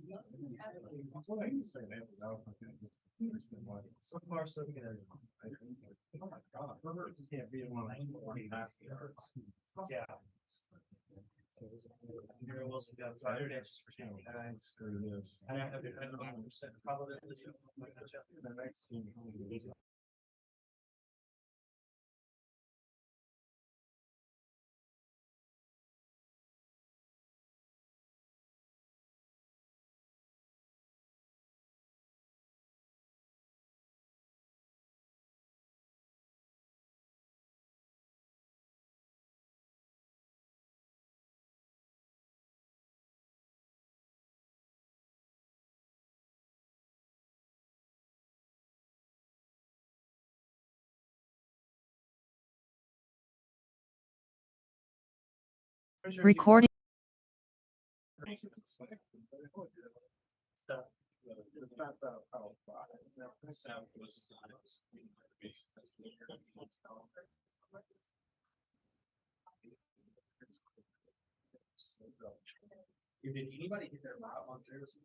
So far, so good. Oh my God, Herbert just can't beat him on 40.5 yards. Yeah. Wilson got tired. Just for screw this. I have to 100% probability of the next team. Recording. Did anybody hit their route on Thursday?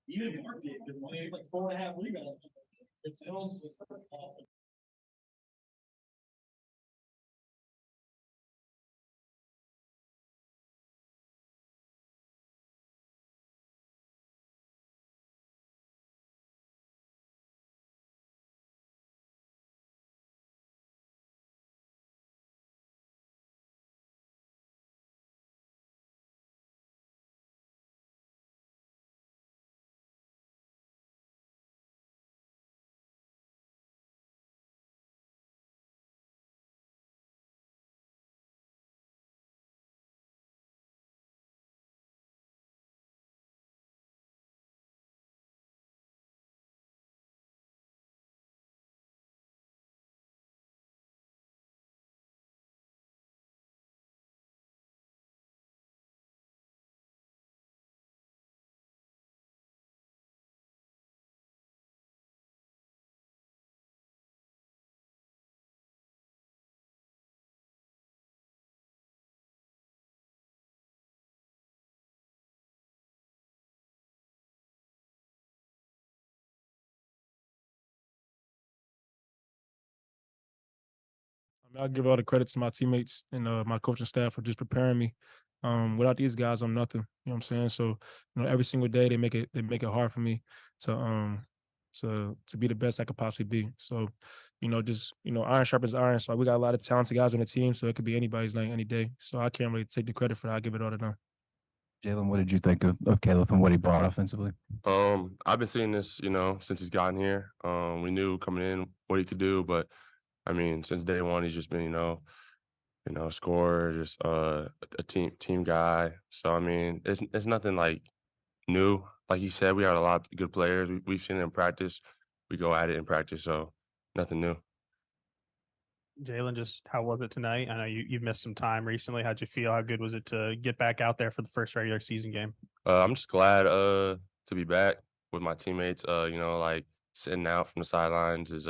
Even Mark did, because one had like 4.5 rebounds. It's was I'll give all the credit to my teammates and my coaching staff for just preparing me. Without these guys, I'm nothing. You know what I'm saying? So, every single day they make it hard for me to be the best I could possibly be. So, just iron sharpens iron. So we got a lot of talented guys on the team. So it could be anybody's night any day. So I can't really take the credit for that. I give it all to them. Jalen, what did you think of Caleb and what he brought offensively? I've been seeing this, since he's gotten here. We knew coming in what he could do, but I mean, since day one, he's just been, scorer, just a team guy. So I mean, it's nothing like new. Like you said, we have a lot of good players. We've seen it in practice. We go at it in practice, so nothing new. Jalen, just how was it tonight? I know you've missed some time recently. How'd you feel? How good was it to get back out there for the first regular season game? I'm just glad to be back with my teammates. Like sitting out from the sidelines is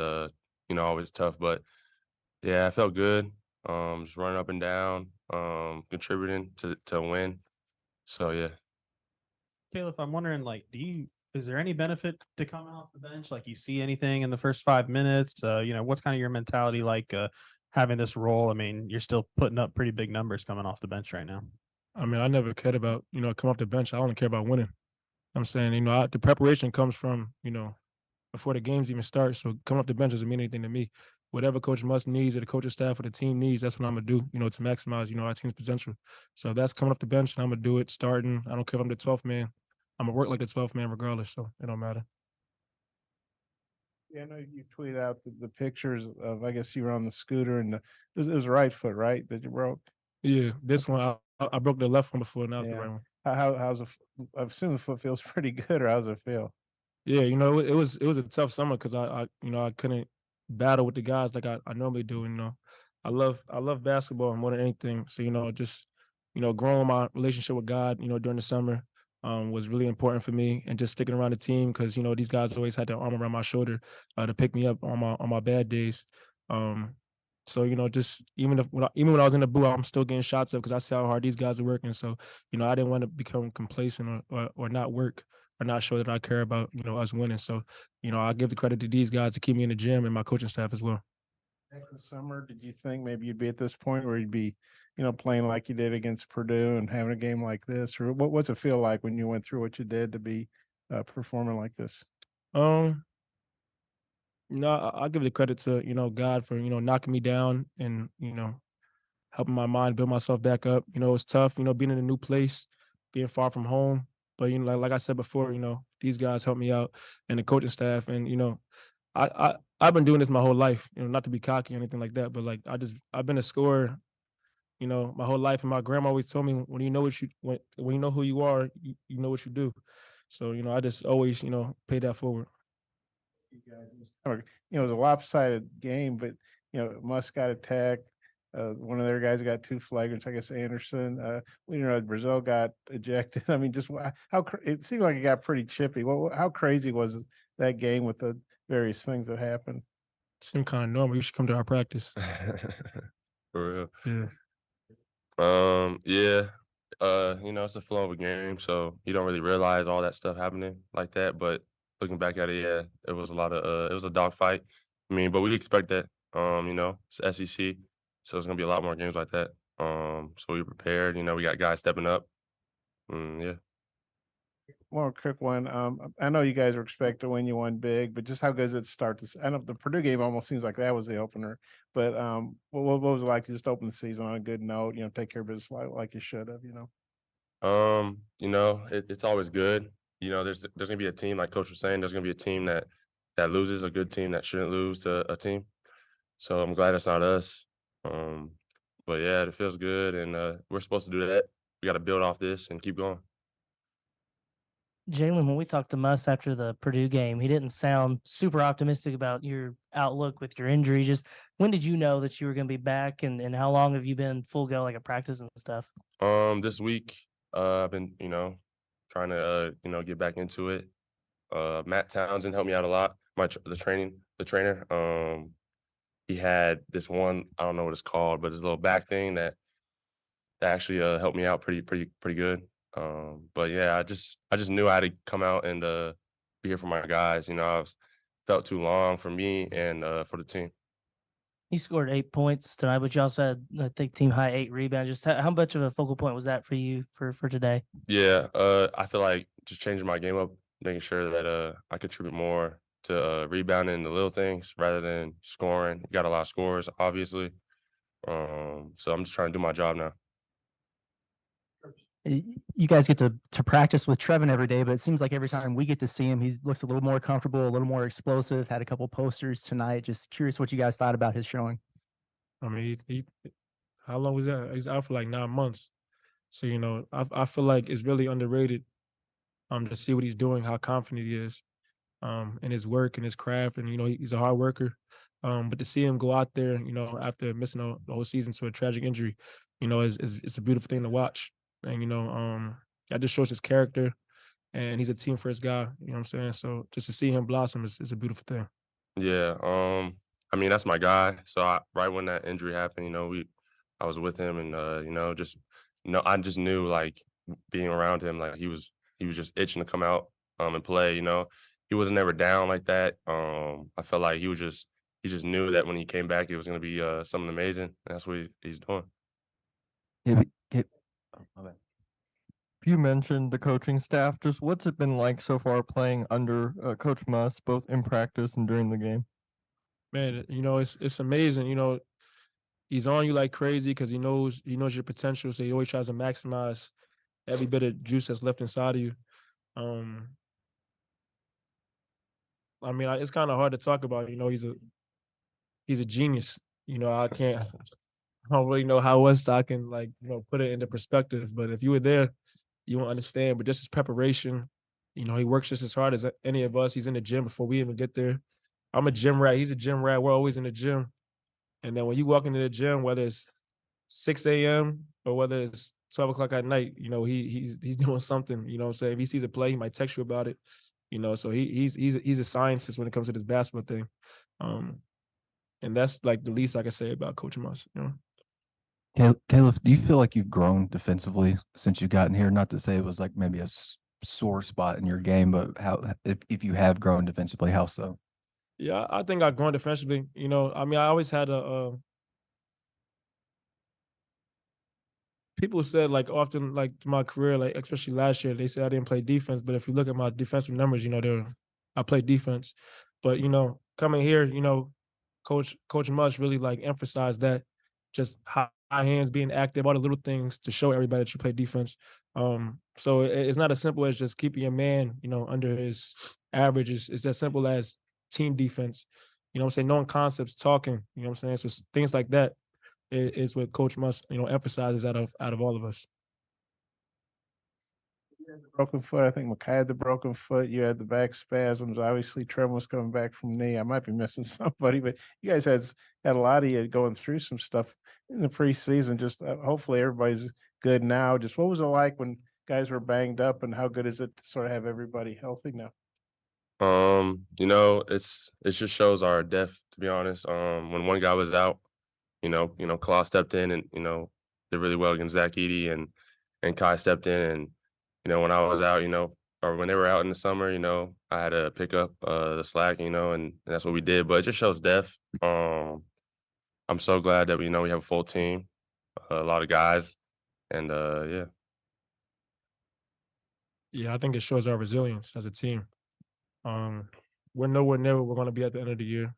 always tough, but yeah, I felt good. Just running up and down, contributing to win. So yeah. Caleb, I'm wondering, is there any benefit to coming off the bench? Like, you see anything in the first 5 minutes? What's kind of your mentality like having this role? I mean, you're still putting up pretty big numbers coming off the bench right now. I mean, I never cared about, come off the bench. I only care about winning. I'm saying, the preparation comes from, before the games even start. So coming off the bench doesn't mean anything to me. Whatever Coach Musk needs or the coaching staff or the team needs, that's what I'm going to do, to maximize, our team's potential. So if that's coming off the bench, and I'm going to do it starting. I don't care if I'm the 12th man. I'm going to work like the 12th man regardless, so it don't matter. Yeah, I know you tweeted out the pictures of, I guess you were on the scooter and it was right foot, right, that you broke? Yeah, this one, I broke the left one before, and that was the Yeah. right one. How's I assume the foot feels pretty good, or how's it feel? Yeah, it was a tough summer because I couldn't battle with the guys like I normally do. I love basketball more than anything. So just growing my relationship with God, during the summer, was really important for me, and just sticking around the team because these guys always had their arm around my shoulder to pick me up on my bad days. So, just even when I was in the booth, I'm still getting shots up because I see how hard these guys are working. So, I didn't want to become complacent or not work or not show that I care about, us winning. So, I give the credit to these guys to keep me in the gym and my coaching staff as well. Next summer, did you think maybe you'd be at this point where you'd be, playing like you did against Purdue and having a game like this? Or what's it feel like when you went through what you did to be performing like this? I give the credit to, God for, knocking me down and, helping my mind build myself back up. It's tough, being in a new place, being far from home. But, like I said before, these guys helped me out and the coaching staff. And, I've been doing this my whole life, not to be cocky or anything like that, but like I've been a scorer, my whole life. And my grandma always told me when you know when you know who you are, you know what you do. So, I just always, pay that forward. You guys, it was a lopsided game, but Musk got attacked. One of their guys got 2 flagrants. I guess Anderson. Brazil got ejected. I mean, just it seemed like it got pretty chippy. How crazy was that game with the various things that happened? Seemed kind of normal. You should come to our practice. For real. Yeah. Yeah. It's a flow of a game, so you don't really realize all that stuff happening like that. But looking back at it, yeah, it was a lot of it was a dogfight. I mean, but we expect that. It's SEC, so it's gonna be a lot more games like that. So we prepared. We got guys stepping up. Yeah. More quick one. I know you guys were expected to win. You won big, but just how good does it start? I know the Purdue game almost seems like that was the opener. But what was it like to just open the season on a good note? Take care of business like you should have. It's always good. There's gonna be a team like Coach was saying. There's gonna be a team that loses, a good team that shouldn't lose to a team. So I'm glad it's not us. But yeah, it feels good, and we're supposed to do that. We got to build off this and keep going. Jalen, when we talked to Muss after the Purdue game, he didn't sound super optimistic about your outlook with your injury. Just when did you know that you were going to be back, and how long have you been full go, like at practice and stuff? This week, I've been, trying to, get back into it. Matt Townsend helped me out a lot. The trainer. He had this one, I don't know what it's called, but it's a little back thing that actually helped me out pretty good. But yeah, I just knew I had to come out and be here for my guys. Felt too long for me and for the team. You scored 8 points tonight, but you also had, I think, team high 8 rebounds. Just how much of a focal point was that for you for today? Yeah, I feel like just changing my game up, making sure that I contribute more to rebounding and the little things rather than scoring. Got a lot of scores, obviously. So I'm just trying to do my job now. You guys get to practice with Trevin every day, but it seems like every time we get to see him, he looks a little more comfortable, a little more explosive. Had a couple posters tonight. Just curious what you guys thought about his showing. I mean, how long was that? He's out for like 9 months. So, I feel like it's really underrated to see what he's doing, how confident he is in his work and his craft. And, he's a hard worker. But to see him go out there, after missing the whole season to a tragic injury, it's a beautiful thing to watch. And, that just shows his character, and he's a team first guy, you know what I'm saying? So just to see him blossom is a beautiful thing. Yeah, I mean, that's my guy. So right when that injury happened, I was with him, and I just knew, like, being around him, like he was just itching to come out and play. He wasn't never down like that. I felt like he just knew that when he came back, it was going to be something amazing. And that's what he's doing. You mentioned the coaching staff. Just what's it been like so far playing under Coach Muss, both in practice and during the game? Man, it's amazing. He's on you like crazy because he knows your potential. So he always tries to maximize every bit of juice that's left inside of you. I mean, it's kind of hard to talk about. He's a genius. I don't really know how else I can put it into perspective. But if you were there, you won't understand. But just his preparation, he works just as hard as any of us. He's in the gym before we even get there. I'm a gym rat. He's a gym rat. We're always in the gym. And then when you walk into the gym, whether it's 6 a.m. or whether it's 12 o'clock at night, he's doing something. You know what I'm saying? If he sees a play, he might text you about it. So he's a scientist when it comes to this basketball thing. And that's like the least I can say about Coach Muss, you know. Caleb, do you feel like you've grown defensively since you've gotten here? Not to say it was like maybe a sore spot in your game, but how if you have grown defensively, how so? Yeah, I think I've grown defensively. You know, I mean, I always had people said like often like my career, like especially last year, they said I didn't play defense. But if you look at my defensive numbers, you know, I play defense. But you know, coming here, you know, Coach Mush really like emphasized that just high hands, being active, all the little things to show everybody that you play defense. So it's not as simple as just keeping your man, you know, under his average. It's as simple as team defense. You know what I'm saying? Knowing concepts, talking, you know what I'm saying? So things like that is what Coach Musk, you know, emphasizes out of all of us. You had the broken foot. I think Makai had the broken foot. You had the back spasms. Obviously, Trevor was coming back from knee. I might be missing somebody, but you guys had a lot of you going through some stuff in the preseason. Just hopefully everybody's good now. Just what was it like when guys were banged up, and how good is it to sort of have everybody healthy now? You know, it just shows our depth, to be honest. When one guy was out, Claw stepped in and, did really well against Zach Edey and Kai stepped in and, when I was out, or when they were out in the summer, I had to pick up the slack, and that's what we did. But it just shows depth. I'm so glad that we have a full team, a lot of guys, and yeah. Yeah, I think it shows our resilience as a team. We're nowhere near where we're going to be at the end of the year.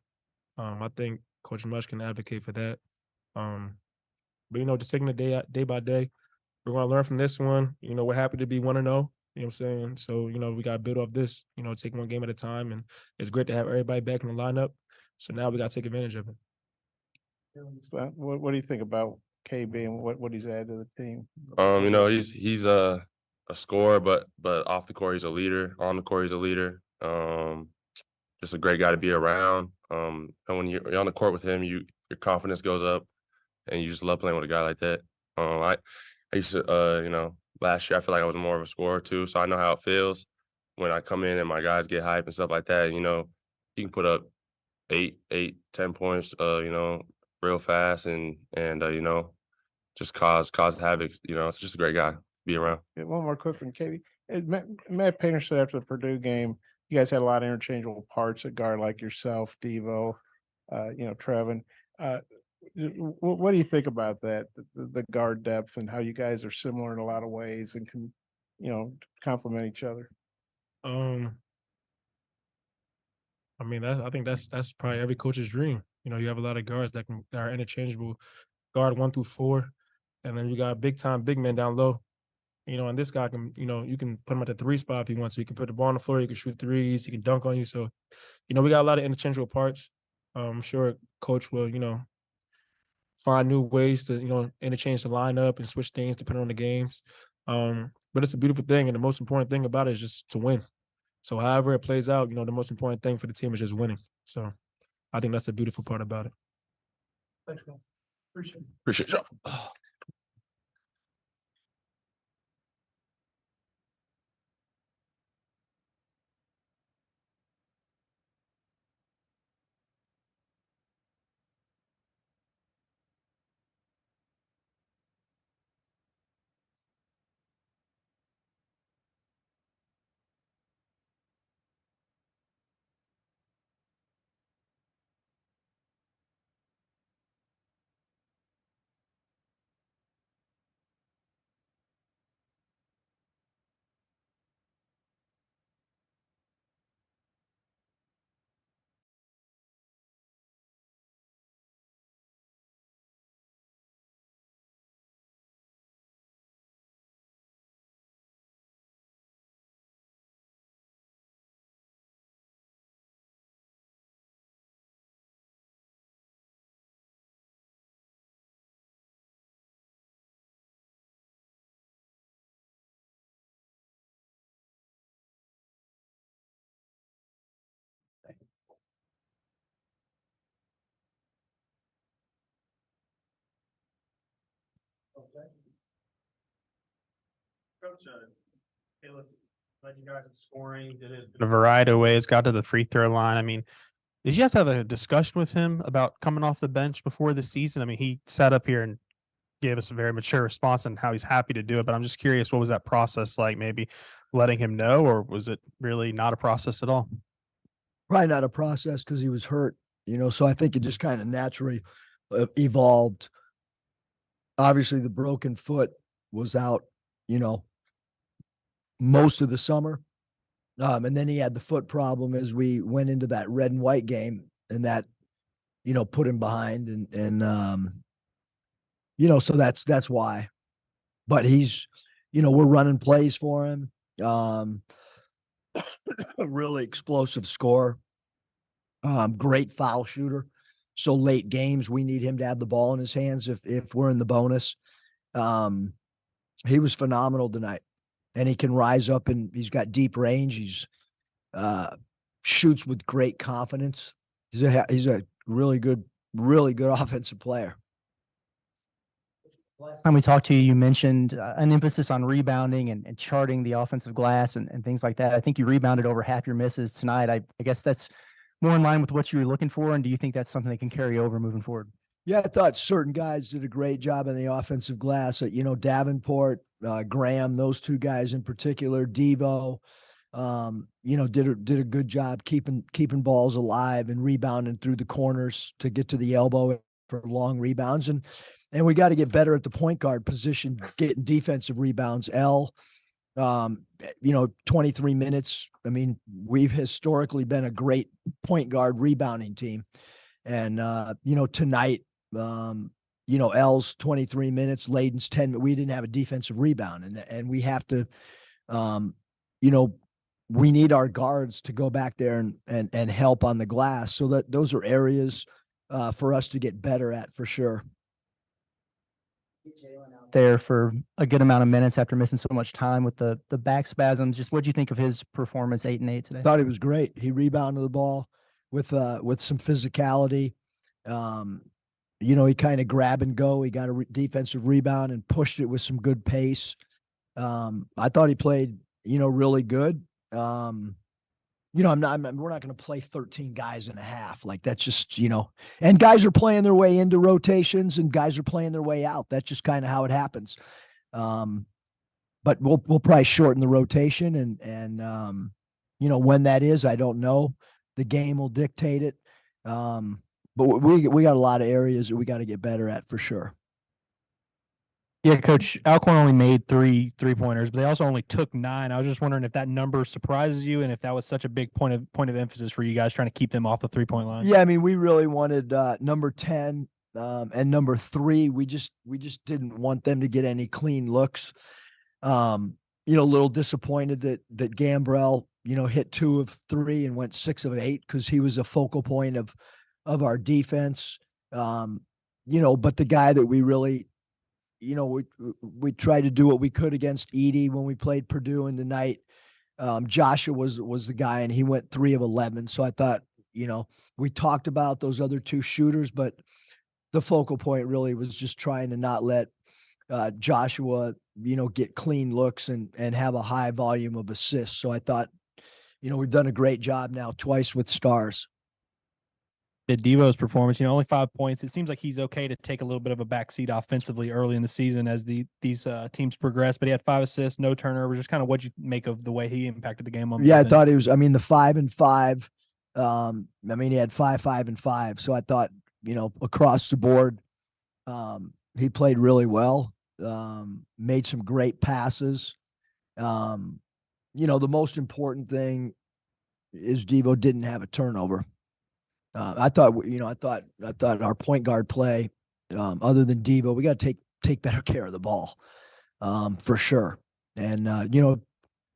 I think Coach Mush can advocate for that. But you know, just taking it day by day, we're going to learn from this one. You know, we're happy to be 1-0. You know what I'm saying? So, you know, we got to build off this, you know, take one game at a time. And it's great to have everybody back in the lineup. So now we got to take advantage of it. What do you think about KB and what he's added to the team? He's a scorer, but off the court he's a leader. On the court he's a leader. Just a great guy to be around. And when you're on the court with him, your confidence goes up, and you just love playing with a guy like that. I used to, last year I feel like I was more of a scorer too, so I know how it feels when I come in and my guys get hype and stuff like that. He can put up 10 points, real fast and just cause havoc. It's just a great guy to be around. Yeah, one more quick one, KB. Matt Painter said after the Purdue game, you guys had a lot of interchangeable parts at guard, like yourself, Devo, Trevin. What do you think about that? The guard depth and how you guys are similar in a lot of ways and can, complement each other. I mean, I think that's probably every coach's dream. You know, you have a lot of guards that are interchangeable, guard 1 through 4, and then you got big time big men down low. You know, and this guy can, you can put him at the 3 spot if he wants. So he can put the ball on the floor, he can shoot threes, he can dunk on you. So, we got a lot of interchangeable parts. I'm sure coach will, find new ways to, interchange the lineup and switch things depending on the games. But it's a beautiful thing, and the most important thing about it is just to win. So however it plays out, the most important thing for the team is just winning. So I think that's the beautiful part about it. Thanks, man. Appreciate it. Appreciate you. Coach, Caleb led you guys in scoring, did it in a variety of ways, got to the free throw line. I mean, Did you have to have a discussion with him about coming off the bench before the season? I mean, he sat up here and gave us a very mature response on how he's happy to do it, but I'm just curious, what was that process like? Maybe letting him know, or was it really not a process at all? Probably not a process because he was hurt, so I think it just kind of naturally evolved. Obviously, the broken foot was out, most of the summer. And then he had the foot problem as we went into that red and white game, and that, put him behind. So that's why. But he's, we're running plays for him. A really explosive scorer. Great foul shooter. So late games, we need him to have the ball in his hands if we're in the bonus. He was phenomenal tonight, and he can rise up, and he's got deep range. He's shoots with great confidence. He's a really good offensive player. Last time we talked to you, you mentioned an emphasis on rebounding and charting the offensive glass and things like that. I think you rebounded over half your misses tonight. I guess that's more in line with what you were looking for. And do you think that's something that can carry over moving forward? Yeah, I thought certain guys did a great job on the offensive glass. Davenport, Graham, those two guys in particular, Devo, did a good job keeping balls alive and rebounding through the corners to get to the elbow for long rebounds. And we got to get better at the point guard position, getting defensive rebounds. 23 minutes. I mean, we've historically been a great point guard rebounding team. And, tonight, L's 23 minutes, Layden's 10, but we didn't have a defensive rebound. And we have to, we need our guards to go back there and help on the glass. So that those are areas for us to get better at for sure. There for a good amount of minutes after missing so much time with the back spasms. Just what do you think of his performance 8 and 8 today? Thought he was great. He rebounded the ball with some physicality. He kind of grab and go. He got a defensive rebound and pushed it with some good pace. I thought he played, really good. We're not going to play 13 guys and a half. Like that's just, and guys are playing their way into rotations and guys are playing their way out. That's just kind of how it happens. But we'll probably shorten the rotation and when that is, I don't know. The game will dictate it. But we got a lot of areas that we got to get better at for sure. Yeah, Coach, Alcorn only made 3 3-pointers, but they also only took 9. I was just wondering if that number surprises you and if that was such a big point of emphasis for you guys trying to keep them off the 3-point line. Yeah, I mean, we really wanted number 10 and number 3. We just didn't want them to get any clean looks. A little disappointed that Gambrell, hit 2 of 3 and went 6 of 8 because he was a focal point of our defense. But the guy that we really, we tried to do what we could against Edie when we played Purdue in the night. Joshua was the guy, and he went 3 of 11. So I thought, we talked about those other 2 shooters, but the focal point really was just trying to not let Joshua, get clean looks and have a high volume of assists. So I thought, we've done a great job now twice with stars. Devo's performance, only 5 points. It seems like he's okay to take a little bit of a backseat offensively early in the season as these teams progress, but he had 5 assists, no turnovers. Just kind of what'd you make of the way he impacted the game on? Yeah, I thought he was, the 5 and 5, he had 5, 5 and 5. So I thought, across the board, he played really well, made some great passes. The most important thing is Devo didn't have a turnover. I thought our point guard play, other than Devo, we got to take better care of the ball, for sure. And,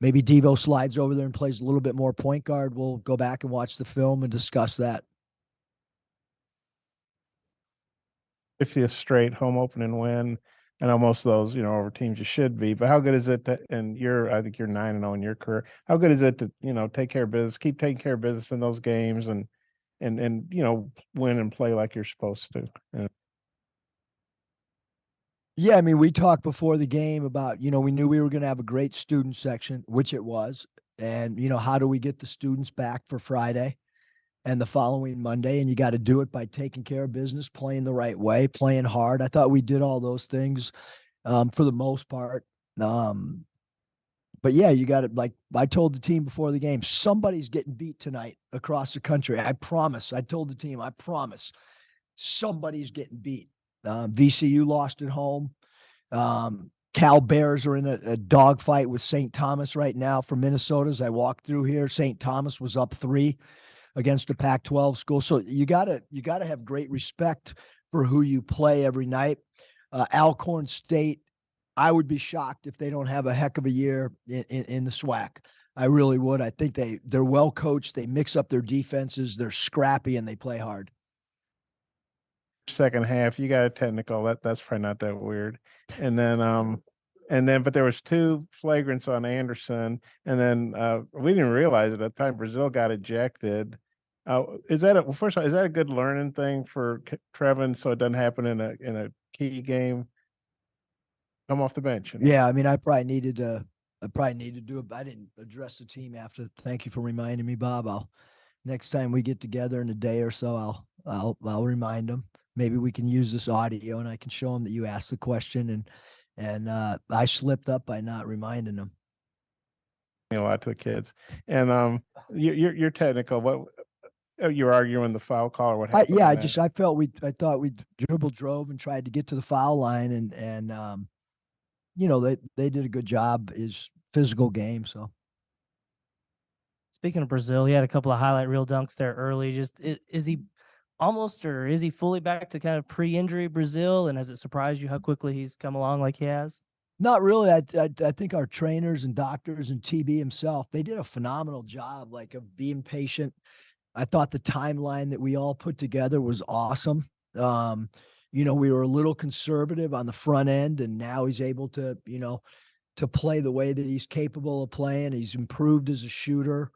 maybe Devo slides over there and plays a little bit more point guard. We'll go back and watch the film and discuss that. 50th straight home opening win. I know most of those, over teams you should be, but how good is it that, and I think you're 9-0 in your career. How good is it to, take care of business, keep taking care of business in those games and win and play like you're supposed to? Yeah, we talked before the game about, we knew we were going to have a great student section, which it was. And, how do we get the students back for Friday? and the following Monday, and you got to do it by taking care of business, playing the right way, playing hard. I thought we did all those things for the most part. But yeah, you got to, like I told the team before the game, somebody's getting beat tonight across the country. I promise. I told the team, I promise somebody's getting beat. VCU lost at home. Cal Bears are in a dogfight with St. Thomas right now for Minnesota. As I walked through here, St. Thomas was up 3 against a Pac-12 school. So you gotta have great respect for who you play every night. Alcorn State, I would be shocked if they don't have a heck of a year in the SWAC. I really would. I think they're well coached. They mix up their defenses. They're scrappy and they play hard. Second half, you got a technical. That's probably not that weird. And then, but there was 2 flagrants on Anderson, and then we didn't realize at the time Brazil got ejected. Is that first of all, is that a good learning thing for Trevin so it doesn't happen in a key game? Come off the bench. Yeah, I mean, I probably needed to do it. I didn't address the team after. Thank you for reminding me, Bob. Next time we get together in a day or so, I'll remind them. Maybe we can use this audio and I can show them that you asked the question and I slipped up by not reminding them. A lot to the kids. And you're technical. What you're arguing the foul call or what happened? I thought we drove and tried to get to the foul line and they did a good job. Is physical game. So Speaking of Brazil, he had a couple of highlight reel dunks there early. Just is he almost, or is he fully back to kind of pre-injury Brazil? And has it surprised you how quickly he's come along like he has? Not really. I think our trainers and doctors and TB himself, they did a phenomenal job, like, of being patient. I thought the timeline that we all put together was awesome. We were a little conservative on the front end, and now he's able to, to play the way that he's capable of playing. He's improved as a shooter.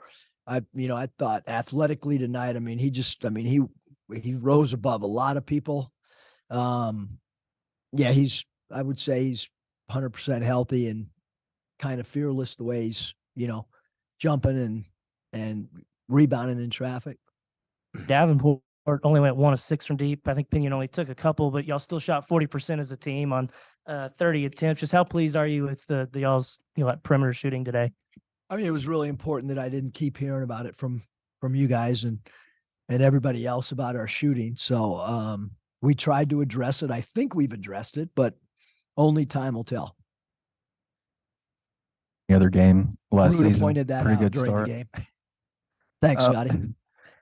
I thought athletically tonight, he rose above a lot of people. I would say he's 100% healthy and kind of fearless the way he's, jumping and rebounding in traffic. Davenport only went 1 of 6 from deep. I think Pinion only took a couple, but y'all still shot 40% as a team on 30 attempts. Just how pleased are you with the y'all's perimeter shooting today? I mean, it was really important that I didn't keep hearing about it from you guys and everybody else about our shooting. So we tried to address it. I think we've addressed it, but only time will tell. The other game last season, pointed that pretty out good during start. the game. Thanks, Scotty.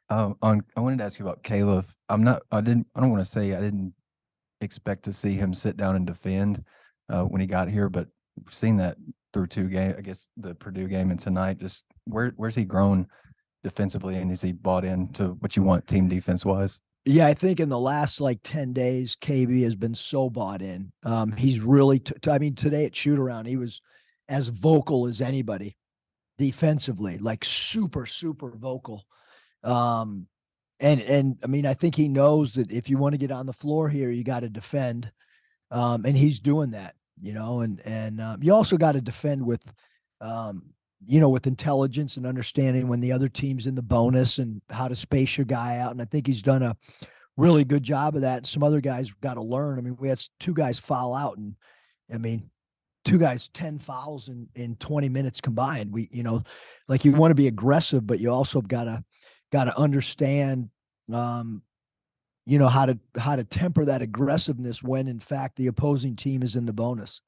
I wanted to ask you about Caleb. I don't want to say I didn't expect to see him sit down and defend when he got here, but we've seen that through 2 games. I guess the Purdue game and tonight. Just where's he grown defensively, and is he bought into what you want team defense wise? Yeah, I think in the last 10 days, KB has been so bought in. He's really, today at shoot around, he was as vocal as anybody defensively, like super, super vocal. And I think he knows that if you want to get on the floor here, you got to defend. And he's doing that, and you also got to defend with, with intelligence and understanding when the other team's in the bonus and how to space your guy out. And I think he's done a really good job of that. And some other guys got to learn. We had 2 guys foul out, and 2 guys, 10 fouls in 20 minutes combined. We, you want to be aggressive, but you also got to understand, how to temper that aggressiveness when in fact the opposing team is in the bonus.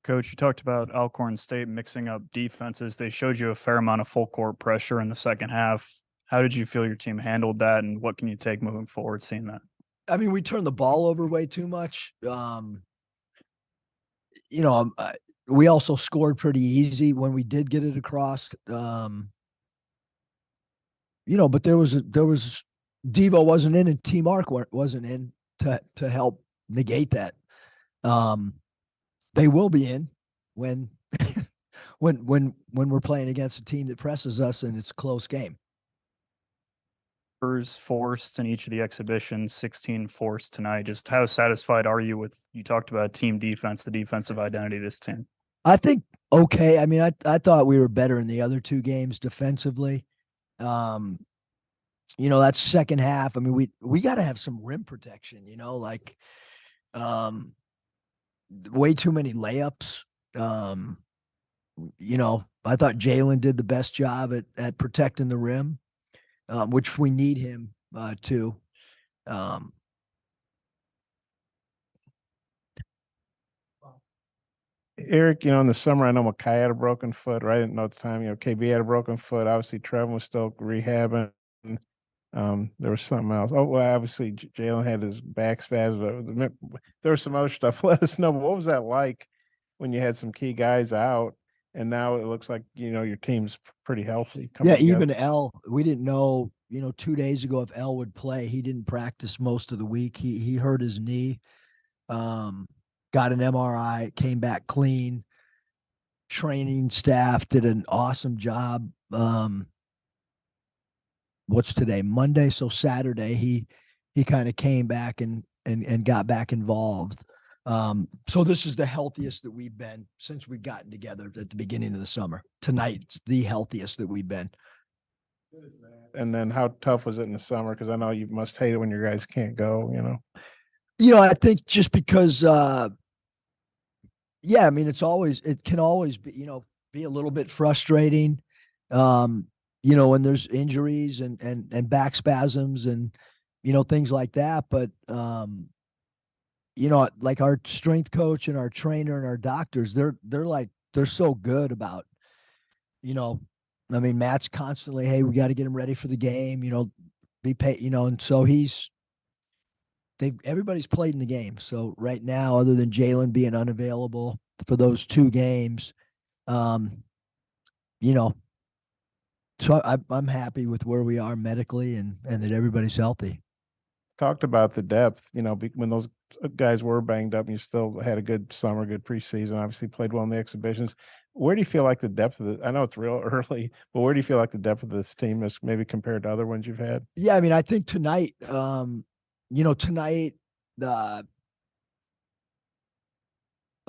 Coach, you talked about Alcorn State mixing up defenses. They showed you a fair amount of full court pressure in the second half. How did you feel your team handled that, and what can you take moving forward seeing that? We turned the ball over way too much. We also scored pretty easy when we did get it across. But there was Devo wasn't in and T Mark wasn't in to help negate that. They will be in when we're playing against a team that presses us and it's a close game. Forced in each of the exhibitions, 16 forced tonight. Just how satisfied are you with, you talked about team defense, the defensive identity of this team? I think okay. I thought we were better in the other 2 games defensively. That's second half. I mean, we got to have some rim protection, like way too many layups. I thought Jalen did the best job at protecting the rim, which we need him to. Eric, in the summer, I know Makai had a broken foot, right? I didn't know at the time, KB had a broken foot. Obviously, Trevor was still rehabbing. There was something else. Oh, well, obviously, Jalen had his back spasm, but there was some other stuff. Let us know. What was that like when you had some key guys out, and now it looks like, your team's pretty healthy coming together? Even L, we didn't know, 2 days ago if L would play. He didn't practice most of the week. He hurt his knee. Got an MRI, came back clean. Training staff did an awesome job. What's today? Monday. So Saturday, he kind of came back and got back involved. So this is the healthiest that we've been since we've gotten together at the beginning of the summer. Tonight's the healthiest that we've been. And then how tough was it in the summer? Because I know you must hate it when your guys can't go, I think just because I mean, it can always be, be a little bit frustrating, when there's injuries and back spasms and, things like that. But, like our strength coach and our trainer and our doctors, they're so good about, I mean, Matt's constantly, hey, we got to get him ready for the game, be paid, and so everybody's played in the game. So right now, other than Jalen being unavailable for those 2 games, so I'm happy with where we are medically and that everybody's healthy. Talked about the depth, when those guys were banged up and you still had a good summer, good preseason, obviously played well in the exhibitions. Where do you feel like the depth of I know it's real early, but where do you feel like the depth of this team is maybe compared to other ones you've had? Yeah, I mean, I think tonight, tonight, I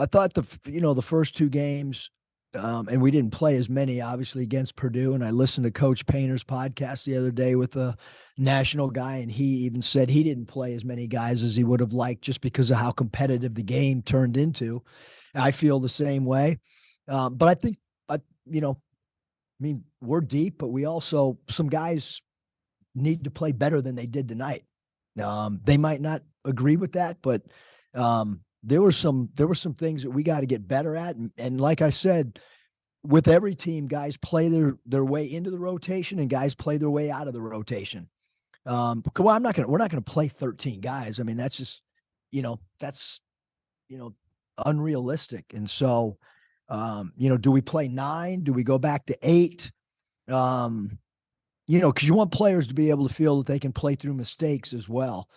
thought the first 2 games, and we didn't play as many, obviously, against Purdue. And I listened to Coach Painter's podcast the other day with a national guy, and he even said he didn't play as many guys as he would have liked just because of how competitive the game turned into. I feel the same way. But I think, I mean, we're deep, but we also, some guys need to play better than they did tonight. They might not agree with that, but there were some things that we got to get better at. And like I said, with every team, guys play their way into the rotation and guys play their way out of the rotation. Well, we're not going to play 13 guys. I mean, that's just, that's, unrealistic. And so, do we play 9? Do we go back to 8? Cause you want players to be able to feel that they can play through mistakes as well.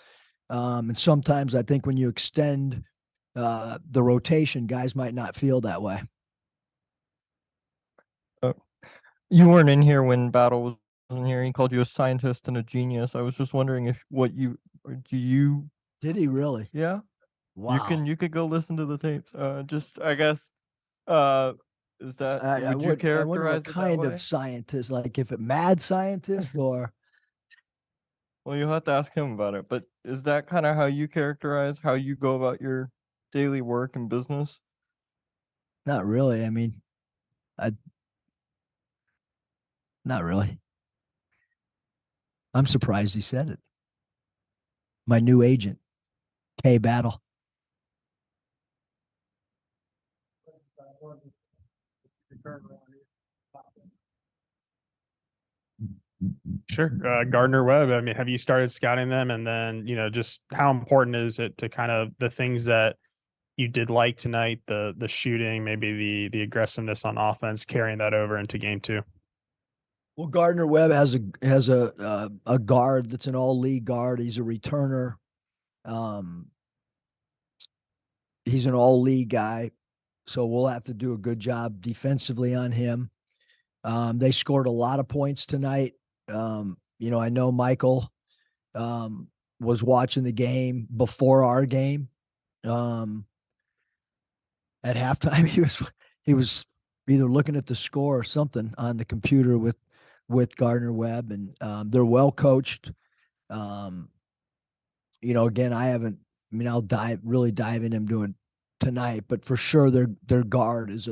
And sometimes I think when you extend the rotation, guys might not feel that way. You weren't in here when Battle was in here. He called you a scientist and a genius. I was just wondering if Did he really? Yeah. Wow. You could go listen to the tapes. Just I guess is that would you I wonder characterize what it that kind way? of scientist, like if it mad scientist or Well, you'll have to ask him about it. But is that kind of how you characterize how you go about your daily work and business? not really. I mean, not really. I'm surprised he said it. My new agent, K Battle. Sure. Gardner Webb, I mean, have you started scouting them? And then, just how important is it to kind of the things that you did like tonight, the shooting, maybe the aggressiveness on offense, carrying that over into game 2? Well, Gardner Webb has a guard that's an all-league guard. He's a returner. He's an all-league guy, so we'll have to do a good job defensively on him. They scored a lot of points tonight. I know Michael was watching the game before our game. At halftime, he was either looking at the score or something on the computer with with Gardner Webb, and they're well coached. Again, I'll really dive in them doing tonight, but for sure their guard is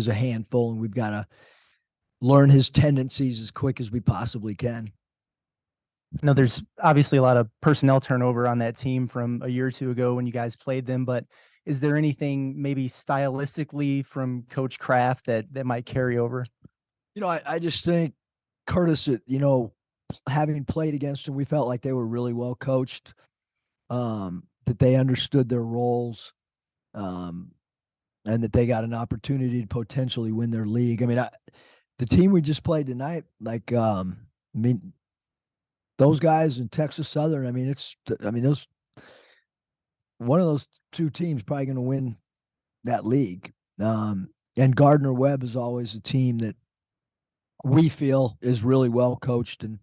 a handful, and we've got to learn his tendencies as quick as we possibly can. I know there's obviously a lot of personnel turnover on that team from a year or two ago when you guys played them, but is there anything maybe stylistically from Coach Kraft that might carry over? I just think Curtis, having played against him, we felt like they were really well coached, that they understood their roles, and that they got an opportunity to potentially win their league. I mean, the team we just played tonight, those guys in Texas Southern, those one of those two teams probably going to win that league. And Gardner Webb is always a team that we feel is really well coached, and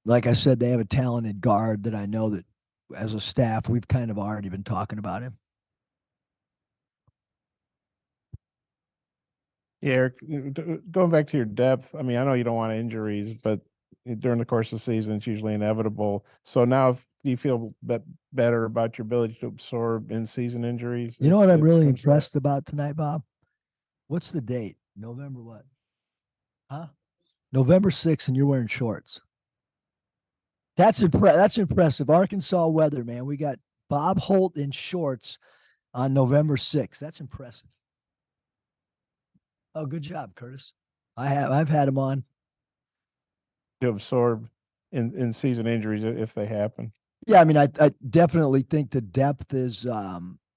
like I said, they have a talented guard that I know that as a staff we've kind of already been talking about him. Yeah, Eric, going back to your depth, I know you don't want injuries, but during the course of the season, it's usually inevitable. So now, do you feel better about your ability to absorb in-season injuries? You know what I'm really impressed about tonight, Bob? What's the date? November what? Huh? November 6th, and you're wearing shorts. That's impressive. Arkansas weather, man. We got Bob Holt in shorts on November 6th. That's impressive. Oh, good job, Curtis. I've had him on. To absorb in-season injuries if they happen. Yeah, I definitely think the depth is,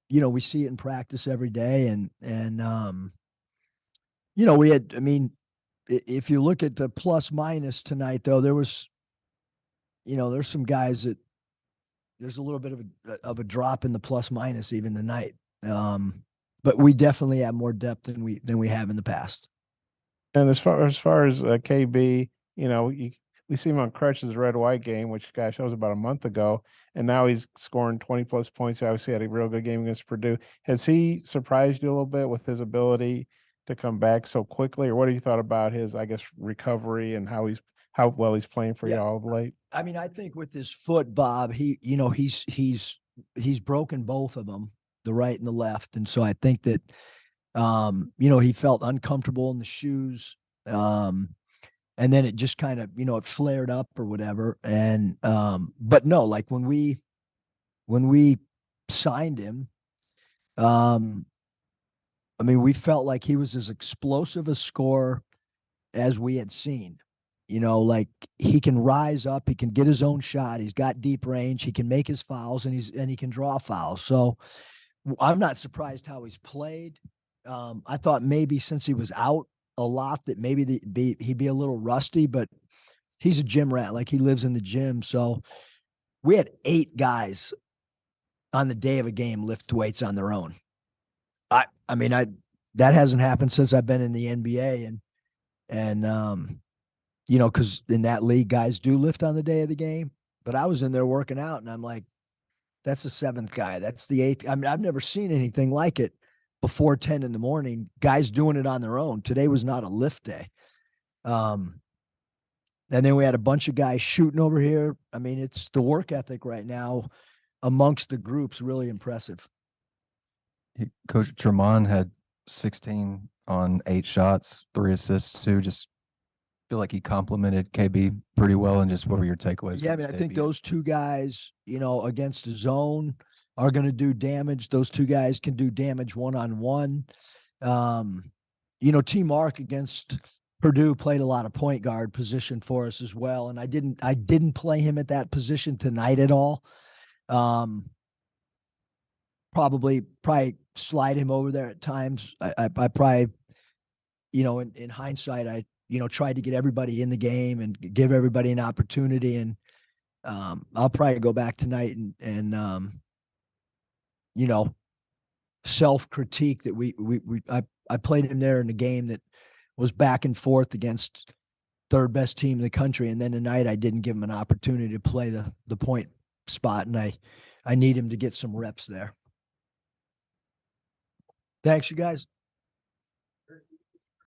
we see it in practice every day, and we had, if you look at the plus minus tonight, though, there was, there's some guys that there's a little bit of a drop in the plus minus even tonight. But we definitely have more depth than we have in the past. And as far as KB, we see him on crutches red white game, which gosh, that was about a month ago, and now he's scoring 20+ points. He obviously had a real good game against Purdue. Has he surprised you a little bit with his ability to come back so quickly, or what have you thought about his, recovery and how well he's playing for you all of late? I think with his foot, Bob, he's broken both of them, the right and the left, and so I think that he felt uncomfortable in the shoes, and then it just kind of it flared up or whatever, and but no, like when we signed him, we felt like he was as explosive a scorer as we had seen. Like he can rise up, he can get his own shot, he's got deep range, he can make his fouls, and he can draw fouls. So I'm not surprised how he's played. I thought maybe since he was out a lot that maybe he'd be a little rusty, but he's a gym rat. Like he lives in the gym. So we had 8 guys on the day of a game lift weights on their own. That hasn't happened since I've been in the NBA, and because in that league guys do lift on the day of the game, but I was in there working out and I'm like, that's the 7th guy. That's the 8th. I've never seen anything like it before 10 in the morning, guys doing it on their own. Today was not a lift day. And then we had a bunch of guys shooting over here. It's the work ethic right now amongst the groups, really impressive. Coach Tremont had 16 on 8 shots, 3 assists too. Just feel like he complimented KB pretty well. And just what were your takeaways? Yeah, I think those 2 guys, against the zone are going to do damage. Those 2 guys can do damage one-on-one. T Mark against Purdue played a lot of point guard position for us as well. And I didn't play him at that position tonight at all. Probably slide him over there at times. I probably, in hindsight, I tried to get everybody in the game and give everybody an opportunity. And I'll probably go back tonight and self-critique that I played him there in a game that was back and forth against 3rd best team in the country. And then tonight I didn't give him an opportunity to play the point spot. And I need him to get some reps there. Thanks, you guys.